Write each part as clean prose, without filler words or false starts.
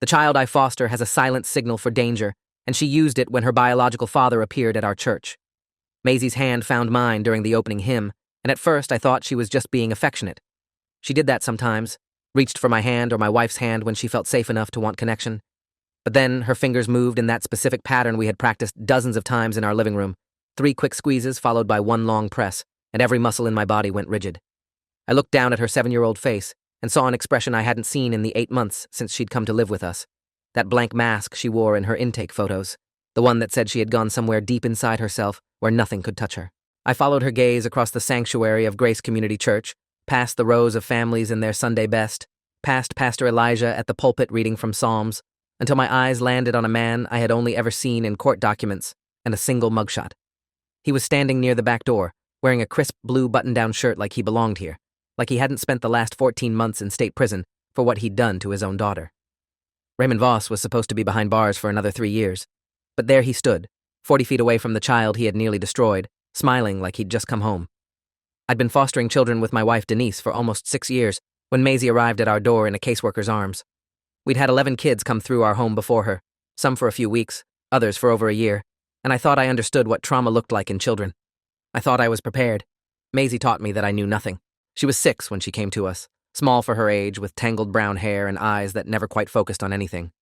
The child I foster has a silent signal for danger, and she used it when her biological father appeared at our church. Maisie's hand found mine during the opening hymn, and at first I thought she was just being affectionate. She did that sometimes, reached for my hand or my wife's hand when she felt safe enough to want connection. But then her fingers moved in that specific pattern we had practiced dozens of times in our living room, 3 quick squeezes followed by 1 long press, and every muscle in my body went rigid. I looked down at her 7-year-old face and saw an expression I hadn't seen in the 8 months since she'd come to live with us. That blank mask she wore in her intake photos, the one that said she had gone somewhere deep inside herself where nothing could touch her. I followed her gaze across the sanctuary of Grace Community Church, past the rows of families in their Sunday best, past Pastor Elijah at the pulpit reading from Psalms, until my eyes landed on a man I had only ever seen in court documents and a single mugshot. He was standing near the back door, wearing a crisp blue button-down shirt like he belonged here, like he hadn't spent the last 14 months in state prison for what he'd done to his own daughter. Raymond Voss was supposed to be behind bars for another 3 years, but there he stood, 40 feet away from the child he had nearly destroyed, smiling like he'd just come home. I'd been fostering children with my wife Denise for almost 6 years when Maisie arrived at our door in a caseworker's arms. We'd had 11 kids come through our home before her, some for a few weeks, others for over a year, and I thought I understood what trauma looked like in children. I thought I was prepared. Maisie taught me that I knew nothing. She was 6 when she came to us, small for her age, with tangled brown hair and eyes that never quite focused on anything.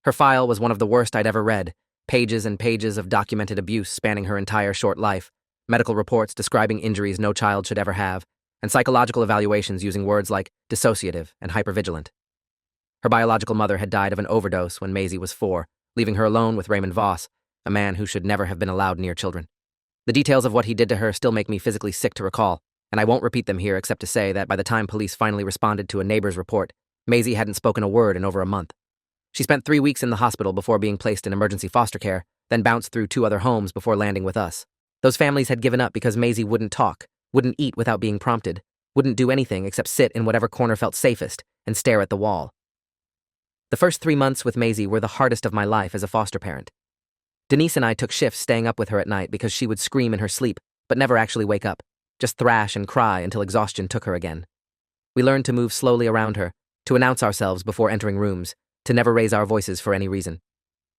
Her file was one of the worst I'd ever read, pages and pages of documented abuse spanning her entire short life, medical reports describing injuries no child should ever have, and psychological evaluations using words like dissociative and hypervigilant. Her biological mother had died of an overdose when Maisie was 4, leaving her alone with Raymond Voss, a man who should never have been allowed near children. The details of what he did to her still make me physically sick to recall, and I won't repeat them here except to say that by the time police finally responded to a neighbor's report, Maisie hadn't spoken a word in over a month. She spent 3 weeks in the hospital before being placed in emergency foster care, then bounced through 2 other homes before landing with us. Those families had given up because Maisie wouldn't talk, wouldn't eat without being prompted, wouldn't do anything except sit in whatever corner felt safest and stare at the wall. The first 3 months with Maisie were the hardest of my life as a foster parent. Denise and I took shifts staying up with her at night because she would scream in her sleep, but never actually wake up, just thrash and cry until exhaustion took her again. We learned to move slowly around her, to announce ourselves before entering rooms, to never raise our voices for any reason.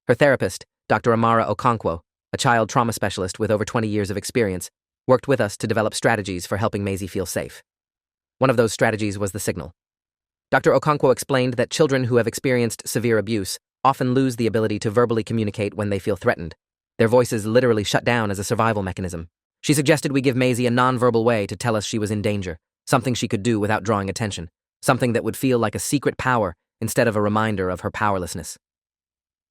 Her therapist, Dr. Amara Okonkwo, a child trauma specialist with over 20 years of experience, worked with us to develop strategies for helping Maisie feel safe. One of those strategies was the signal. Dr. Okonkwo explained that children who have experienced severe abuse often lose the ability to verbally communicate when they feel threatened. Their voices literally shut down as a survival mechanism. She suggested we give Maisie a nonverbal way to tell us she was in danger, something she could do without drawing attention, something that would feel like a secret power instead of a reminder of her powerlessness.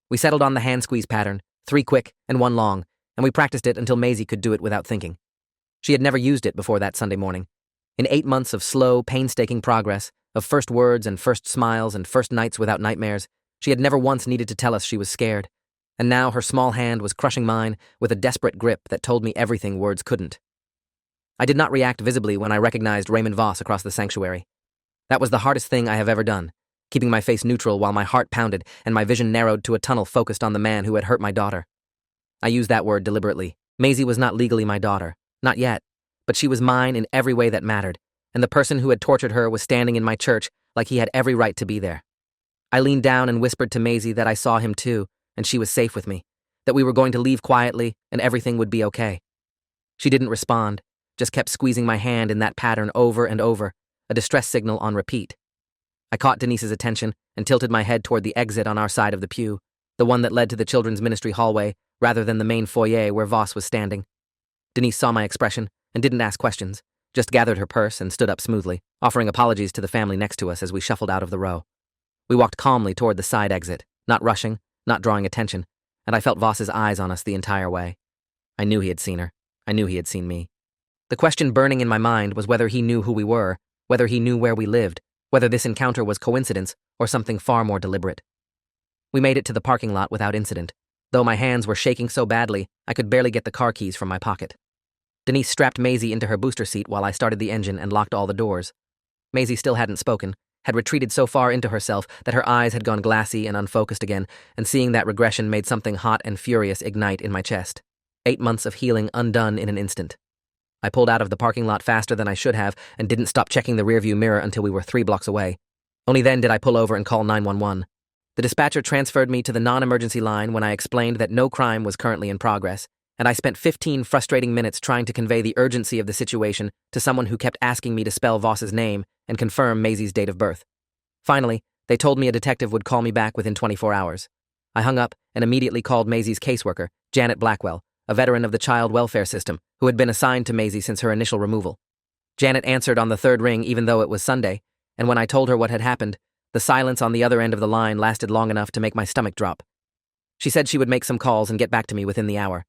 We settled on the hand squeeze pattern, 3 quick and 1 long, and we practiced it until Maisie could do it without thinking. She had never used it before that Sunday morning. In 8 months of slow, painstaking progress, of first words and first smiles and first nights without nightmares, she had never once needed to tell us she was scared. And now her small hand was crushing mine with a desperate grip that told me everything words couldn't. I did not react visibly when I recognized Raymond Voss across the sanctuary. That was the hardest thing I have ever done, keeping my face neutral while my heart pounded and my vision narrowed to a tunnel focused on the man who had hurt my daughter. I used that word deliberately. Maisie was not legally my daughter, not yet, but she was mine in every way that mattered, and the person who had tortured her was standing in my church like he had every right to be there. I leaned down and whispered to Maisie that I saw him too, and she was safe with me, that we were going to leave quietly and everything would be okay. She didn't respond, just kept squeezing my hand in that pattern over and over, a distress signal on repeat. I caught Denise's attention and tilted my head toward the exit on our side of the pew, the one that led to the children's ministry hallway, rather than the main foyer where Voss was standing. Denise saw my expression and didn't ask questions, just gathered her purse and stood up smoothly, offering apologies to the family next to us as we shuffled out of the row. We walked calmly toward the side exit, not rushing, not drawing attention, and I felt Voss's eyes on us the entire way. I knew he had seen her. I knew he had seen me. The question burning in my mind was whether he knew who we were, whether he knew where we lived, whether this encounter was coincidence or something far more deliberate. We made it to the parking lot without incident, though my hands were shaking so badly I could barely get the car keys from my pocket. Denise strapped Maisie into her booster seat while I started the engine and locked all the doors. Maisie still hadn't spoken, had retreated so far into herself that her eyes had gone glassy and unfocused again, and seeing that regression made something hot and furious ignite in my chest. 8 months of healing undone in an instant. I pulled out of the parking lot faster than I should have and didn't stop checking the rearview mirror until we were 3 blocks away. Only then did I pull over and call 911. The dispatcher transferred me to the non-emergency line when I explained that no crime was currently in progress, and I spent 15 frustrating minutes trying to convey the urgency of the situation to someone who kept asking me to spell Voss's name and confirm Maisie's date of birth. Finally, they told me a detective would call me back within 24 hours. I hung up and immediately called Maisie's caseworker, Janet Blackwell, a veteran of the child welfare system who had been assigned to Maisie since her initial removal. Janet answered on the third ring even though it was Sunday, and when I told her what had happened, the silence on the other end of the line lasted long enough to make my stomach drop. She said she would make some calls and get back to me within the hour.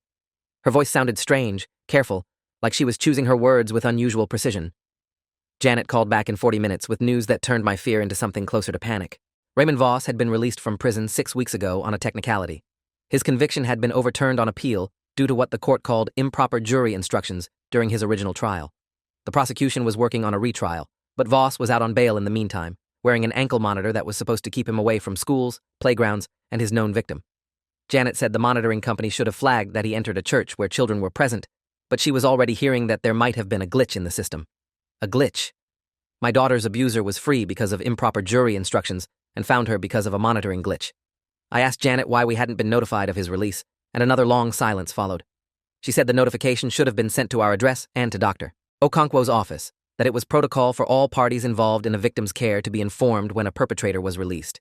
Her voice sounded strange, careful, like she was choosing her words with unusual precision. Janet called back in 40 minutes with news that turned my fear into something closer to panic. Raymond Voss had been released from prison 6 weeks ago on a technicality. His conviction had been overturned on appeal due to what the court called improper jury instructions during his original trial. The prosecution was working on a retrial, but Voss was out on bail in the meantime, wearing an ankle monitor that was supposed to keep him away from schools, playgrounds, and his known victim. Janet said the monitoring company should have flagged that he entered a church where children were present, but she was already hearing that there might have been a glitch in the system. A glitch. My daughter's abuser was free because of improper jury instructions and found her because of a monitoring glitch. I asked Janet why we hadn't been notified of his release, and another long silence followed. She said the notification should have been sent to our address and to Dr. Okonkwo's office, that it was protocol for all parties involved in a victim's care to be informed when a perpetrator was released.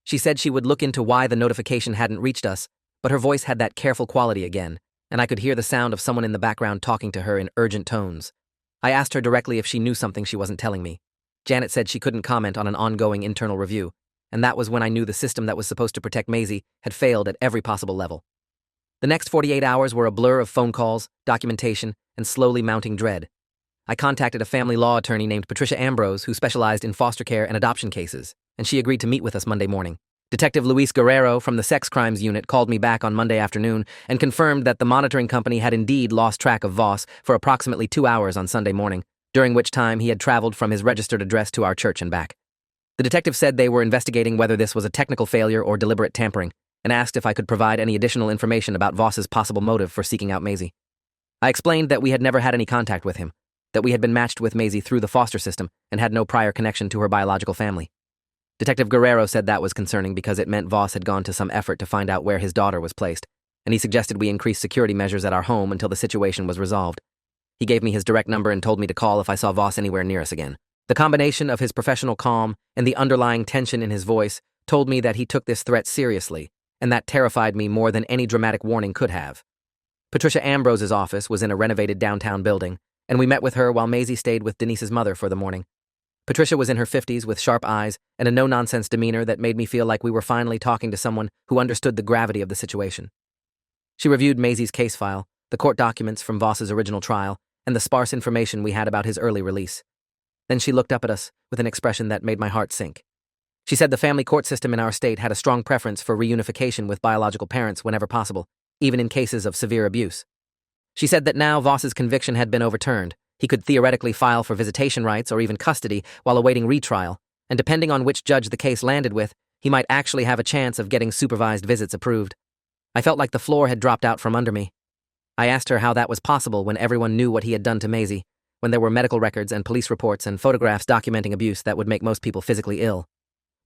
She said she would look into why the notification hadn't reached us, but her voice had that careful quality again, and I could hear the sound of someone in the background talking to her in urgent tones. I asked her directly if she knew something she wasn't telling me. Janet said she couldn't comment on an ongoing internal review, and that was when I knew the system that was supposed to protect Maisie had failed at every possible level. The next 48 hours were a blur of phone calls, documentation, and slowly mounting dread. I contacted a family law attorney named Patricia Ambrose who specialized in foster care and adoption cases, and she agreed to meet with us Monday morning. Detective Luis Guerrero from the Sex Crimes Unit called me back on Monday afternoon and confirmed that the monitoring company had indeed lost track of Voss for approximately 2 hours on Sunday morning, during which time he had traveled from his registered address to our church and back. The detective said they were investigating whether this was a technical failure or deliberate tampering, and asked if I could provide any additional information about Voss's possible motive for seeking out Maisie. I explained that we had never had any contact with him, that we had been matched with Maisie through the foster system and had no prior connection to her biological family. Detective Guerrero said that was concerning because it meant Voss had gone to some effort to find out where his daughter was placed, and he suggested we increase security measures at our home until the situation was resolved. He gave me his direct number and told me to call if I saw Voss anywhere near us again. The combination of his professional calm and the underlying tension in his voice told me that he took this threat seriously, and that terrified me more than any dramatic warning could have. Patricia Ambrose's office was in a renovated downtown building, and we met with her while Maisie stayed with Denise's mother for the morning. Patricia was in her 50s with sharp eyes and a no-nonsense demeanor that made me feel like we were finally talking to someone who understood the gravity of the situation. She reviewed Maisie's case file, the court documents from Voss's original trial, and the sparse information we had about his early release. Then she looked up at us with an expression that made my heart sink. She said the family court system in our state had a strong preference for reunification with biological parents whenever possible, even in cases of severe abuse. She said that now Voss's conviction had been overturned. He could theoretically file for visitation rights or even custody while awaiting retrial, and depending on which judge the case landed with, he might actually have a chance of getting supervised visits approved. I felt like the floor had dropped out from under me. I asked her how that was possible when everyone knew what he had done to Maisie, when there were medical records and police reports and photographs documenting abuse that would make most people physically ill.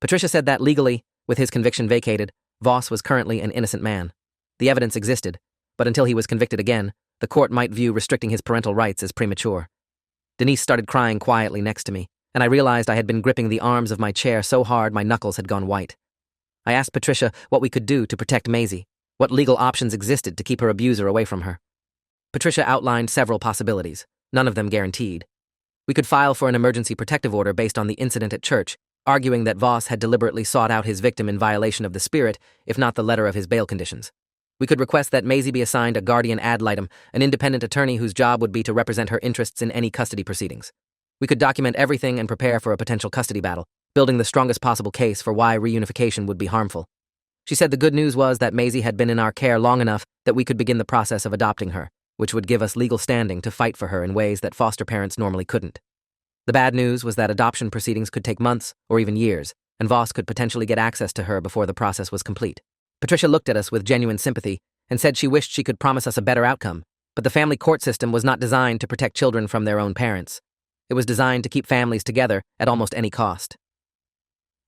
Patricia said that legally, with his conviction vacated, Voss was currently an innocent man. The evidence existed, but until he was convicted again, the court might view restricting his parental rights as premature. Denise started crying quietly next to me, and I realized I had been gripping the arms of my chair so hard my knuckles had gone white. I asked Patricia what we could do to protect Maisie, what legal options existed to keep her abuser away from her. Patricia outlined several possibilities, none of them guaranteed. We could file for an emergency protective order based on the incident at church, arguing that Voss had deliberately sought out his victim in violation of the spirit, if not the letter of his bail conditions. We could request that Maisie be assigned a guardian ad litem, an independent attorney whose job would be to represent her interests in any custody proceedings. We could document everything and prepare for a potential custody battle, building the strongest possible case for why reunification would be harmful. She said the good news was that Maisie had been in our care long enough that we could begin the process of adopting her, which would give us legal standing to fight for her in ways that foster parents normally couldn't. The bad news was that adoption proceedings could take months or even years, and Voss could potentially get access to her before the process was complete. Patricia looked at us with genuine sympathy and said she wished she could promise us a better outcome, but the family court system was not designed to protect children from their own parents. It was designed to keep families together at almost any cost.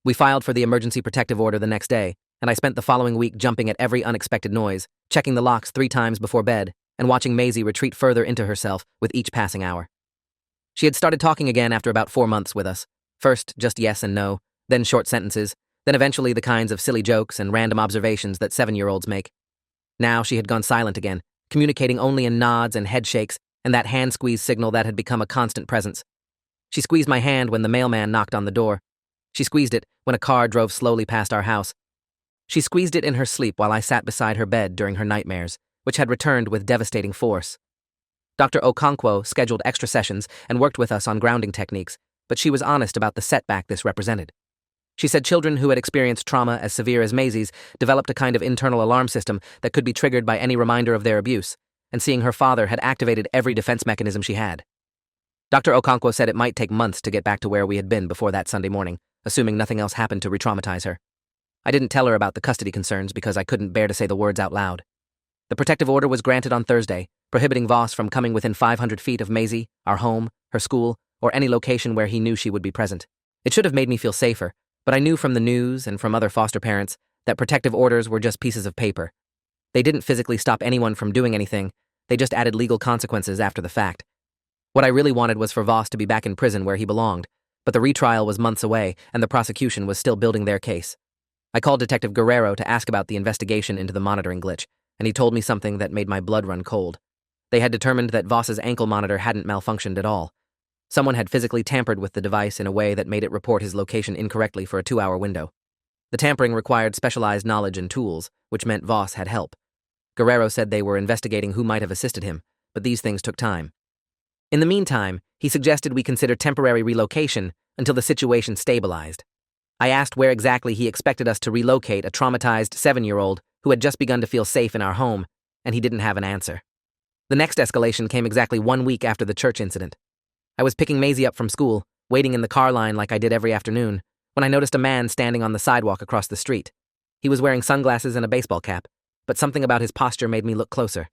We filed for the emergency protective order the next day, and I spent the following week jumping at every unexpected noise, checking the locks 3 times before bed, and watching Maisie retreat further into herself with each passing hour. She had started talking again after about 4 months with us. First, just yes and no, then short sentences, then eventually the kinds of silly jokes and random observations that 7-year-olds make. Now she had gone silent again, communicating only in nods and head shakes and that hand squeeze signal that had become a constant presence. She squeezed my hand when the mailman knocked on the door. She squeezed it when a car drove slowly past our house. She squeezed it in her sleep while I sat beside her bed during her nightmares, which had returned with devastating force. Dr. Okonkwo scheduled extra sessions and worked with us on grounding techniques, but she was honest about the setback this represented. She said children who had experienced trauma as severe as Maisie's developed a kind of internal alarm system that could be triggered by any reminder of their abuse, and seeing her father had activated every defense mechanism she had. Dr. Okonkwo said it might take months to get back to where we had been before that Sunday morning, assuming nothing else happened to re-traumatize her. I didn't tell her about the custody concerns because I couldn't bear to say the words out loud. The protective order was granted on Thursday, prohibiting Voss from coming within 500 feet of Maisie, our home, her school, or any location where he knew she would be present. It should have made me feel safer, but I knew from the news and from other foster parents that protective orders were just pieces of paper. They didn't physically stop anyone from doing anything, they just added legal consequences after the fact. What I really wanted was for Voss to be back in prison where he belonged, but the retrial was months away and the prosecution was still building their case. I called Detective Guerrero to ask about the investigation into the monitoring glitch, and he told me something that made my blood run cold. They had determined that Voss's ankle monitor hadn't malfunctioned at all. Someone had physically tampered with the device in a way that made it report his location incorrectly for a 2-hour window. The tampering required specialized knowledge and tools, which meant Voss had help. Guerrero said they were investigating who might have assisted him, but these things took time. In the meantime, he suggested we consider temporary relocation until the situation stabilized. I asked where exactly he expected us to relocate a traumatized 7-year-old who had just begun to feel safe in our home, and he didn't have an answer. The next escalation came exactly 1 week after the church incident. I was picking Maisie up from school, waiting in the car line like I did every afternoon, when I noticed a man standing on the sidewalk across the street. He was wearing sunglasses and a baseball cap, but something about his posture made me look closer.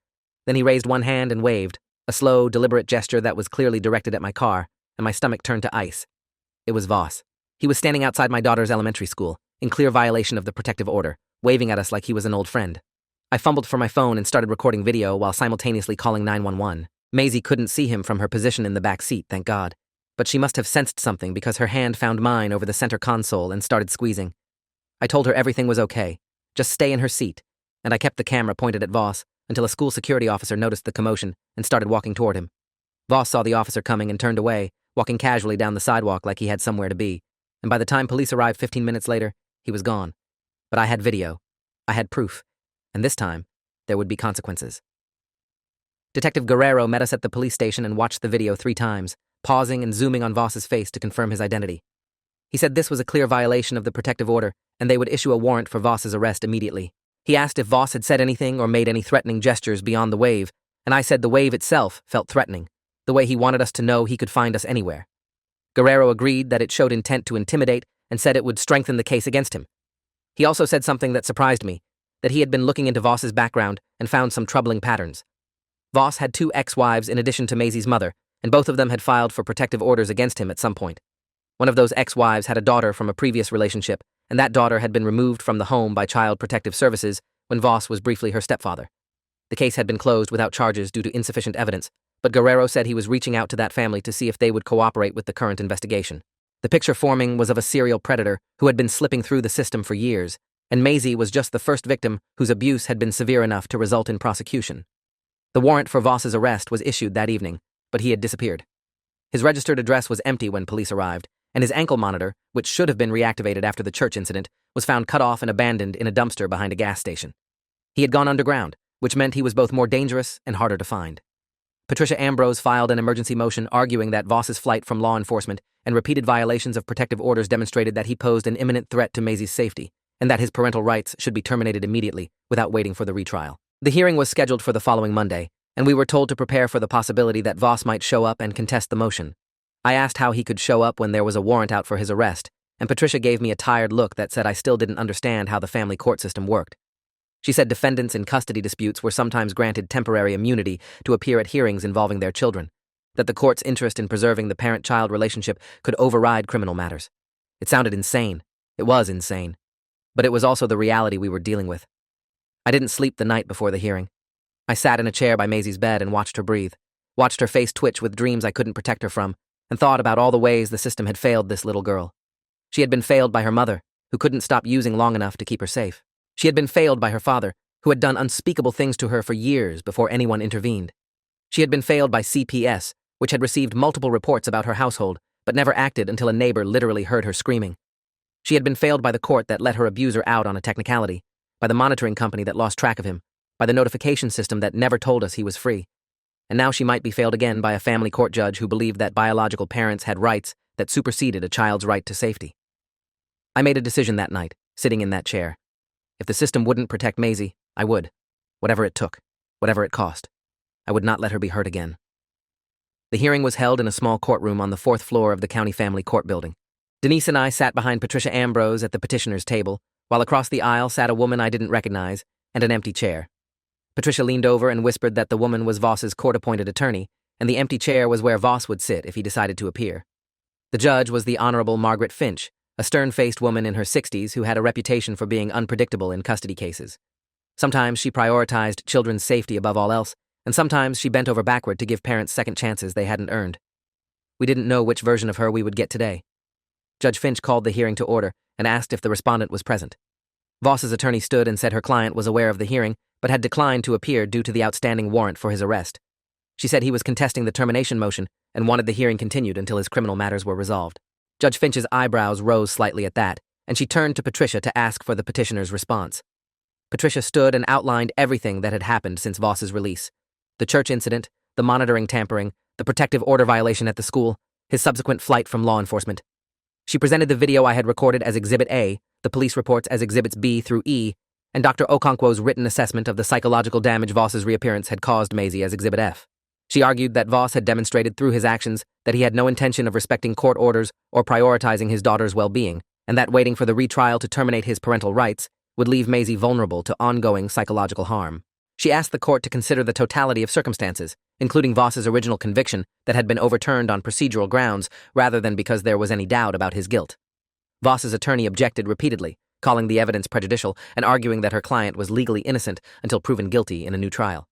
Then he raised one hand and waved, a slow, deliberate gesture that was clearly directed at my car, and my stomach turned to ice. It was Voss. He was standing outside my daughter's elementary school, in clear violation of the protective order, waving at us like he was an old friend. I fumbled for my phone and started recording video while simultaneously calling 911. Maisie couldn't see him from her position in the back seat, thank God. But she must have sensed something because her hand found mine over the center console and started squeezing. I told her everything was okay, just stay in her seat, and I kept the camera pointed at Voss until a school security officer noticed the commotion and started walking toward him. Voss saw the officer coming and turned away, walking casually down the sidewalk like he had somewhere to be, and by the time police arrived 15 minutes later, he was gone. But I had video. I had proof. And this time, there would be consequences. Detective Guerrero met us at the police station and watched the video 3 times, pausing and zooming on Voss's face to confirm his identity. He said this was a clear violation of the protective order, and they would issue a warrant for Voss's arrest immediately. He asked if Voss had said anything or made any threatening gestures beyond the wave, and I said the wave itself felt threatening, the way he wanted us to know he could find us anywhere. Guerrero agreed that it showed intent to intimidate and said it would strengthen the case against him. He also said something that surprised me, that he had been looking into Voss's background and found some troubling patterns. Voss had 2 ex-wives in addition to Maisie's mother, and both of them had filed for protective orders against him at some point. One of those ex-wives had a daughter from a previous relationship, and that daughter had been removed from the home by Child Protective Services when Voss was briefly her stepfather. The case had been closed without charges due to insufficient evidence, but Guerrero said he was reaching out to that family to see if they would cooperate with the current investigation. The picture forming was of a serial predator who had been slipping through the system for years, and Maisie was just the first victim whose abuse had been severe enough to result in prosecution. The warrant for Voss's arrest was issued that evening, but he had disappeared. His registered address was empty when police arrived, and his ankle monitor, which should have been reactivated after the church incident, was found cut off and abandoned in a dumpster behind a gas station. He had gone underground, which meant he was both more dangerous and harder to find. Patricia Ambrose filed an emergency motion arguing that Voss's flight from law enforcement and repeated violations of protective orders demonstrated that he posed an imminent threat to Maisie's safety, and that his parental rights should be terminated immediately without waiting for the retrial. The hearing was scheduled for the following Monday, and we were told to prepare for the possibility that Voss might show up and contest the motion. I asked how he could show up when there was a warrant out for his arrest, and Patricia gave me a tired look that said I still didn't understand how the family court system worked. She said defendants in custody disputes were sometimes granted temporary immunity to appear at hearings involving their children, that the court's interest in preserving the parent-child relationship could override criminal matters. It sounded insane. It was insane. but it was also the reality we were dealing with. I didn't sleep the night before the hearing. I sat in a chair by Maisie's bed and watched her breathe, watched her face twitch with dreams I couldn't protect her from, and thought about all the ways the system had failed this little girl. She had been failed by her mother, who couldn't stop using long enough to keep her safe. She had been failed by her father, who had done unspeakable things to her for years before anyone intervened. She had been failed by CPS, which had received multiple reports about her household, but never acted until a neighbor literally heard her screaming. She had been failed by the court that let her abuser out on a technicality, by the monitoring company that lost track of him, by the notification system that never told us he was free. And now she might be failed again by a family court judge who believed that biological parents had rights that superseded a child's right to safety. I made a decision that night, sitting in that chair. If the system wouldn't protect Maisie, I would. Whatever it took, whatever it cost. I would not let her be hurt again. The hearing was held in a small courtroom on the 4th floor of the County Family Court building. Denise and I sat behind Patricia Ambrose at the petitioner's table, while across the aisle sat a woman I didn't recognize and an empty chair. Patricia leaned over and whispered that the woman was Voss's court-appointed attorney, and the empty chair was where Voss would sit if he decided to appear. The judge was the Honorable Margaret Finch, a stern-faced woman in her 60s who had a reputation for being unpredictable in custody cases. Sometimes she prioritized children's safety above all else, and sometimes she bent over backward to give parents second chances they hadn't earned. We didn't know which version of her we would get today. Judge Finch called the hearing to order and asked if the respondent was present. Voss's attorney stood and said her client was aware of the hearing, but had declined to appear due to the outstanding warrant for his arrest. She said he was contesting the termination motion and wanted the hearing continued until his criminal matters were resolved. Judge Finch's eyebrows rose slightly at that, and she turned to Patricia to ask for the petitioner's response. Patricia stood and outlined everything that had happened since Voss's release. The church incident, the monitoring tampering, the protective order violation at the school, his subsequent flight from law enforcement. She presented the video I had recorded as Exhibit A, the police reports as Exhibits B through E, and Dr. Okonkwo's written assessment of the psychological damage Voss's reappearance had caused Maisie as Exhibit F. She argued that Voss had demonstrated through his actions that he had no intention of respecting court orders or prioritizing his daughter's well-being, and that waiting for the retrial to terminate his parental rights would leave Maisie vulnerable to ongoing psychological harm. She asked the court to consider the totality of circumstances, including Voss's original conviction that had been overturned on procedural grounds rather than because there was any doubt about his guilt. Voss's attorney objected repeatedly, calling the evidence prejudicial and arguing that her client was legally innocent until proven guilty in a new trial.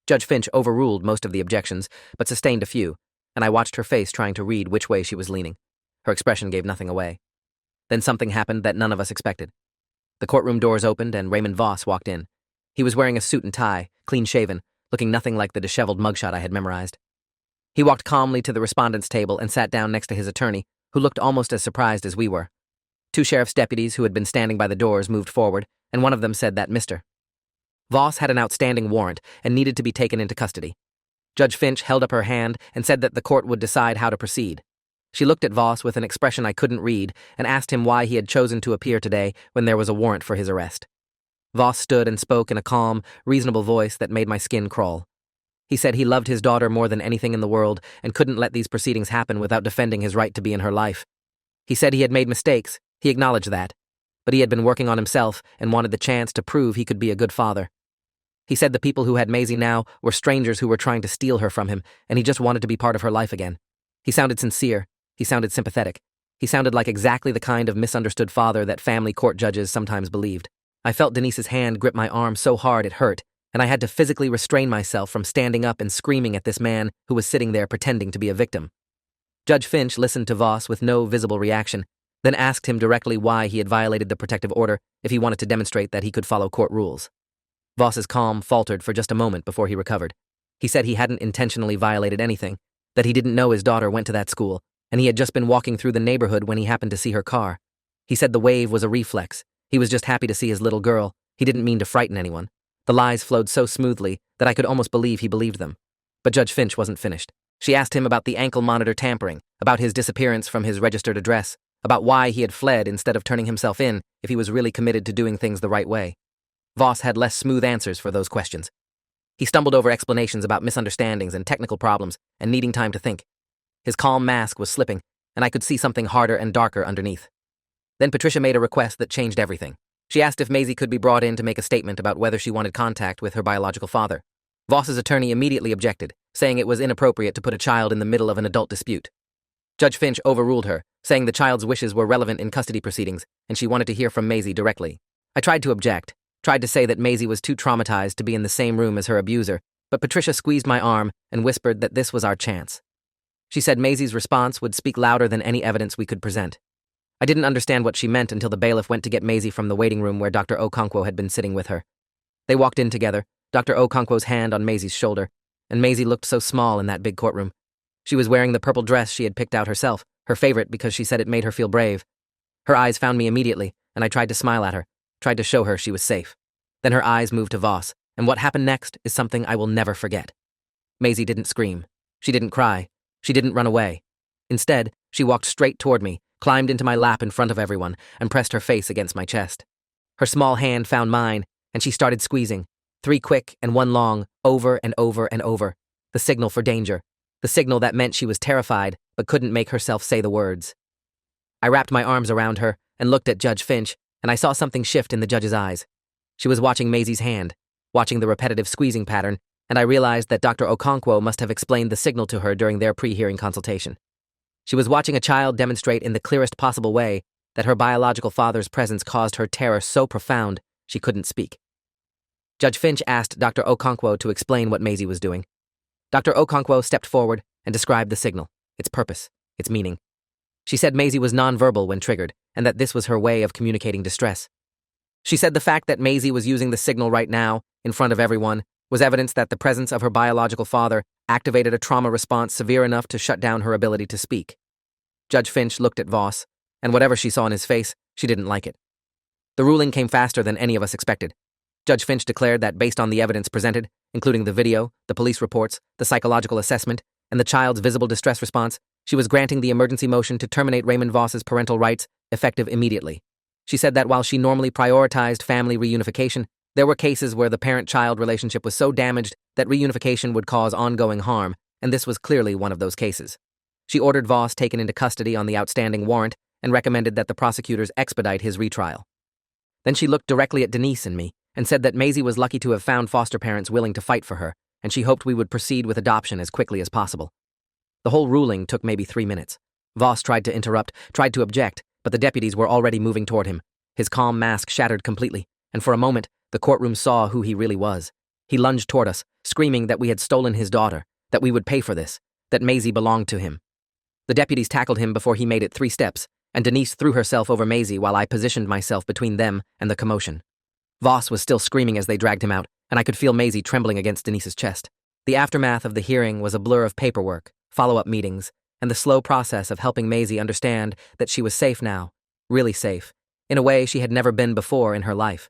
Judge Finch overruled most of the objections, but sustained a few, and I watched her face trying to read which way she was leaning. Her expression gave nothing away. Then something happened that none of us expected. The courtroom doors opened and Raymond Voss walked in. He was wearing a suit and tie, clean-shaven, looking nothing like the disheveled mugshot I had memorized. He walked calmly to the respondent's table and sat down next to his attorney, who looked almost as surprised as we were. 2 sheriff's deputies who had been standing by the doors moved forward, and one of them said that Mr. Voss had an outstanding warrant and needed to be taken into custody. Judge Finch held up her hand and said that the court would decide how to proceed. She looked at Voss with an expression I couldn't read and asked him why he had chosen to appear today when there was a warrant for his arrest. Voss stood and spoke in a calm, reasonable voice that made my skin crawl. He said he loved his daughter more than anything in the world and couldn't let these proceedings happen without defending his right to be in her life. He said he had made mistakes, he acknowledged that, but he had been working on himself and wanted the chance to prove he could be a good father. He said the people who had Maisie now were strangers who were trying to steal her from him, and he just wanted to be part of her life again. He sounded sincere. He sounded sympathetic. He sounded like exactly the kind of misunderstood father that family court judges sometimes believed. I felt Denise's hand grip my arm so hard it hurt, and I had to physically restrain myself from standing up and screaming at this man who was sitting there pretending to be a victim. Judge Finch listened to Voss with no visible reaction, then asked him directly why he had violated the protective order if he wanted to demonstrate that he could follow court rules. Voss's calm faltered for just a moment before he recovered. He said he hadn't intentionally violated anything, that he didn't know his daughter went to that school, and he had just been walking through the neighborhood when he happened to see her car. He said the wave was a reflex. He was just happy to see his little girl. He didn't mean to frighten anyone. The lies flowed so smoothly that I could almost believe he believed them. But Judge Finch wasn't finished. She asked him about the ankle monitor tampering, about his disappearance from his registered address, about why he had fled instead of turning himself in if he was really committed to doing things the right way. Voss had less smooth answers for those questions. He stumbled over explanations about misunderstandings and technical problems and needing time to think. His calm mask was slipping, and I could see something harder and darker underneath. Then Patricia made a request that changed everything. She asked if Maisie could be brought in to make a statement about whether she wanted contact with her biological father. Voss's attorney immediately objected, saying it was inappropriate to put a child in the middle of an adult dispute. Judge Finch overruled her, saying the child's wishes were relevant in custody proceedings, and she wanted to hear from Maisie directly. I tried to object, tried to say that Maisie was too traumatized to be in the same room as her abuser, but Patricia squeezed my arm and whispered that this was our chance. She said Maisie's response would speak louder than any evidence we could present. I didn't understand what she meant until the bailiff went to get Maisie from the waiting room where Dr. Okonkwo had been sitting with her. They walked in together, Dr. Okonkwo's hand on Maisie's shoulder, and Maisie looked so small in that big courtroom. She was wearing the purple dress she had picked out herself, her favorite because she said it made her feel brave. Her eyes found me immediately, and I tried to smile at her, tried to show her she was safe. Then her eyes moved to Voss, and what happened next is something I will never forget. Maisie didn't scream. She didn't cry. She didn't run away. Instead, she walked straight toward me, climbed into my lap in front of everyone, and pressed her face against my chest. Her small hand found mine, and she started squeezing, 3 quick and 1 long, over and over and over. The signal for danger. The signal that meant she was terrified, but couldn't make herself say the words. I wrapped my arms around her and looked at Judge Finch, and I saw something shift in the judge's eyes. She was watching Maisie's hand, watching the repetitive squeezing pattern, and I realized that Dr. Okonkwo must have explained the signal to her during their pre-hearing consultation. She was watching a child demonstrate in the clearest possible way that her biological father's presence caused her terror so profound she couldn't speak. Judge Finch asked Dr. Okonkwo to explain what Maisie was doing. Dr. Okonkwo stepped forward and described the signal, its purpose, its meaning. She said Maisie was nonverbal when triggered, and that this was her way of communicating distress. She said the fact that Maisie was using the signal right now, in front of everyone, was evidence that the presence of her biological father activated a trauma response severe enough to shut down her ability to speak. Judge Finch looked at Voss, and whatever she saw in his face, she didn't like it. The ruling came faster than any of us expected. Judge Finch declared that based on the evidence presented, including the video, the police reports, the psychological assessment, and the child's visible distress response, she was granting the emergency motion to terminate Raymond Voss's parental rights, effective immediately. She said that while she normally prioritized family reunification, there were cases where the parent-child relationship was so damaged that reunification would cause ongoing harm, and this was clearly one of those cases. She ordered Voss taken into custody on the outstanding warrant and recommended that the prosecutors expedite his retrial. Then she looked directly at Denise and me and said that Maisie was lucky to have found foster parents willing to fight for her, and she hoped we would proceed with adoption as quickly as possible. The whole ruling took maybe 3 minutes. Voss tried to interrupt, tried to object, but the deputies were already moving toward him. His calm mask shattered completely, and for a moment, the courtroom saw who he really was. He lunged toward us, screaming that we had stolen his daughter, that we would pay for this, that Maisie belonged to him. The deputies tackled him before he made it 3 steps, and Denise threw herself over Maisie while I positioned myself between them and the commotion. Voss was still screaming as they dragged him out, and I could feel Maisie trembling against Denise's chest. The aftermath of the hearing was a blur of paperwork, follow-up meetings, and the slow process of helping Maisie understand that she was safe now, really safe, in a way she had never been before in her life.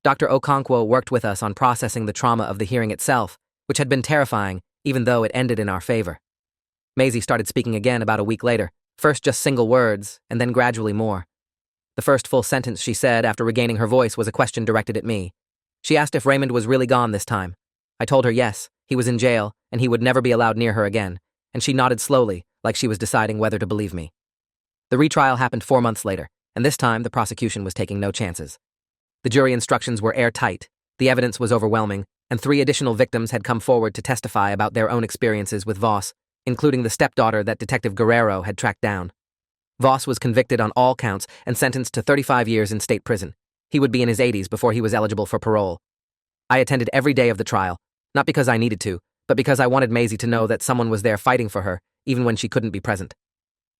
Dr. Okonkwo worked with us on processing the trauma of the hearing itself, which had been terrifying, even though it ended in our favor. Maisie started speaking again about a week later, first just single words, and then gradually more. The first full sentence she said after regaining her voice was a question directed at me. She asked if Raymond was really gone this time. I told her yes, he was in jail, and he would never be allowed near her again, and she nodded slowly, like she was deciding whether to believe me. The retrial happened 4 months later, and this time the prosecution was taking no chances. The jury instructions were airtight, the evidence was overwhelming, and 3 additional victims had come forward to testify about their own experiences with Voss, including the stepdaughter that Detective Guerrero had tracked down. Voss was convicted on all counts and sentenced to 35 years in state prison. He would be in his 80s before he was eligible for parole. I attended every day of the trial, not because I needed to, but because I wanted Maisie to know that someone was there fighting for her, even when she couldn't be present.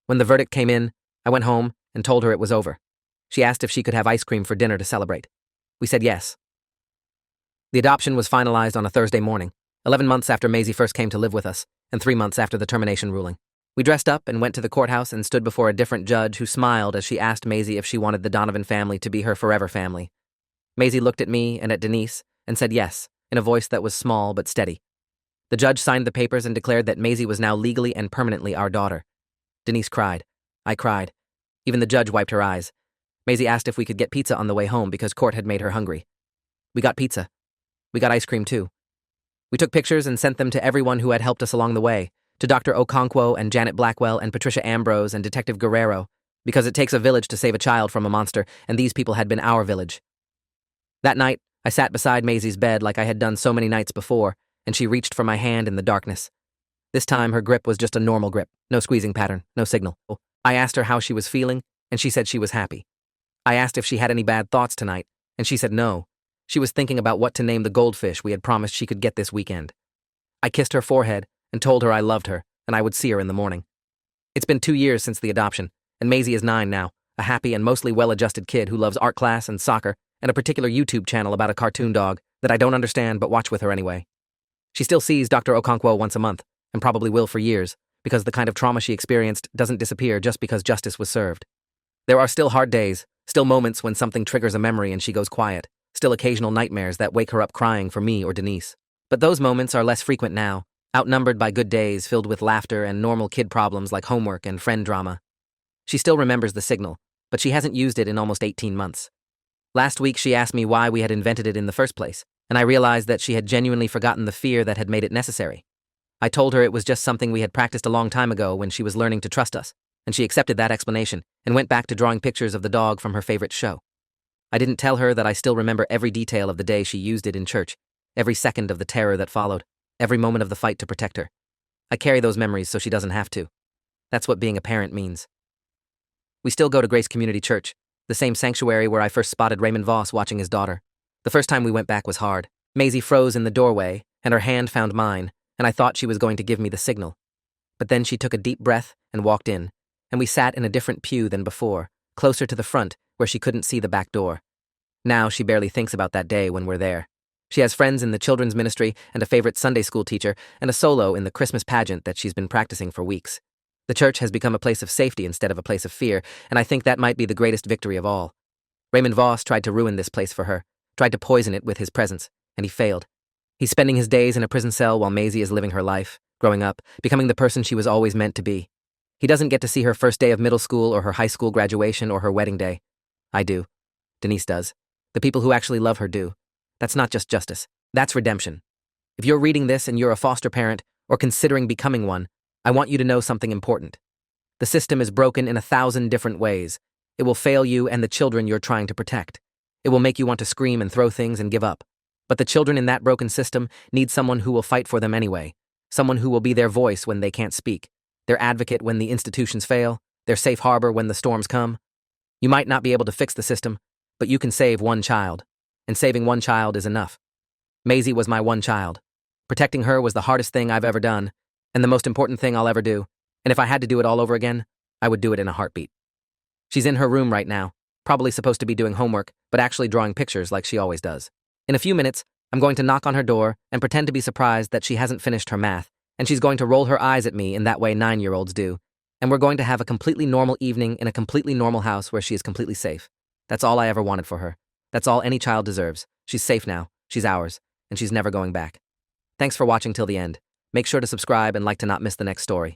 When the verdict came in, I went home and told her it was over. She asked if she could have ice cream for dinner to celebrate. We said yes. The adoption was finalized on a Thursday morning, 11 months after Maisie first came to live with us, and 3 months after the termination ruling. We dressed up and went to the courthouse and stood before a different judge who smiled as she asked Maisie if she wanted the Donovan family to be her forever family. Maisie looked at me and at Denise and said yes, in a voice that was small but steady. The judge signed the papers and declared that Maisie was now legally and permanently our daughter. Denise cried. I cried. Even the judge wiped her eyes. Maisie asked if we could get pizza on the way home because court had made her hungry. We got pizza. We got ice cream too. We took pictures and sent them to everyone who had helped us along the way, to Dr. Okonkwo and Janet Blackwell and Patricia Ambrose and Detective Guerrero, because it takes a village to save a child from a monster, and these people had been our village. That night, I sat beside Maisie's bed like I had done so many nights before, and she reached for my hand in the darkness. This time, her grip was just a normal grip, no squeezing pattern, no signal. I asked her how she was feeling, and she said she was happy. I asked if she had any bad thoughts tonight, and she said no. She was thinking about what to name the goldfish we had promised she could get this weekend. I kissed her forehead and told her I loved her and I would see her in the morning. It's been 2 years since the adoption, and Maisie is 9 now, a happy and mostly well-adjusted kid who loves art class and soccer and a particular YouTube channel about a cartoon dog that I don't understand but watch with her anyway. She still sees Dr. Okonkwo once a month, and probably will for years, because the kind of trauma she experienced doesn't disappear just because justice was served. There are still hard days, still moments when something triggers a memory and she goes quiet, still occasional nightmares that wake her up crying for me or Denise. But those moments are less frequent now, outnumbered by good days filled with laughter and normal kid problems like homework and friend drama. She still remembers the signal, but she hasn't used it in almost 18 months. Last week she asked me why we had invented it in the first place, and I realized that she had genuinely forgotten the fear that had made it necessary. I told her it was just something we had practiced a long time ago when she was learning to trust us, and she accepted that explanation and went back to drawing pictures of the dog from her favorite show. I didn't tell her that I still remember every detail of the day she used it in church, every second of the terror that followed, every moment of the fight to protect her. I carry those memories so she doesn't have to. That's what being a parent means. We still go to Grace Community Church, the same sanctuary where I first spotted Raymond Voss watching his daughter. The first time we went back was hard. Maisie froze in the doorway, and her hand found mine, and I thought she was going to give me the signal. But then she took a deep breath and walked in, and we sat in a different pew than before, closer to the front where she couldn't see the back door. Now she barely thinks about that day when we're there. She has friends in the children's ministry and a favorite Sunday school teacher and a solo in the Christmas pageant that she's been practicing for weeks. The church has become a place of safety instead of a place of fear, and I think that might be the greatest victory of all. Raymond Voss tried to ruin this place for her, tried to poison it with his presence, and he failed. He's spending his days in a prison cell while Maisie is living her life, growing up, becoming the person she was always meant to be. He doesn't get to see her first day of middle school or her high school graduation or her wedding day. I do. Denise does. The people who actually love her do. That's not just justice. That's redemption. If you're reading this and you're a foster parent or considering becoming one, I want you to know something important. The system is broken in 1,000 different ways. It will fail you and the children you're trying to protect. It will make you want to scream and throw things and give up. But the children in that broken system need someone who will fight for them anyway, someone who will be their voice when they can't speak, their advocate when the institutions fail, their safe harbor when the storms come. You might not be able to fix the system, but you can save one child, and saving one child is enough. Maisie was my one child. Protecting her was the hardest thing I've ever done, and the most important thing I'll ever do, and if I had to do it all over again, I would do it in a heartbeat. She's in her room right now, probably supposed to be doing homework, but actually drawing pictures like she always does. In a few minutes, I'm going to knock on her door and pretend to be surprised that she hasn't finished her math, and she's going to roll her eyes at me in that way 9-year-olds do, and we're going to have a completely normal evening in a completely normal house where she is completely safe. That's all I ever wanted for her. That's all any child deserves. She's safe now, she's ours, and she's never going back. Thanks for watching till the end. Make sure to subscribe and like to not miss the next story.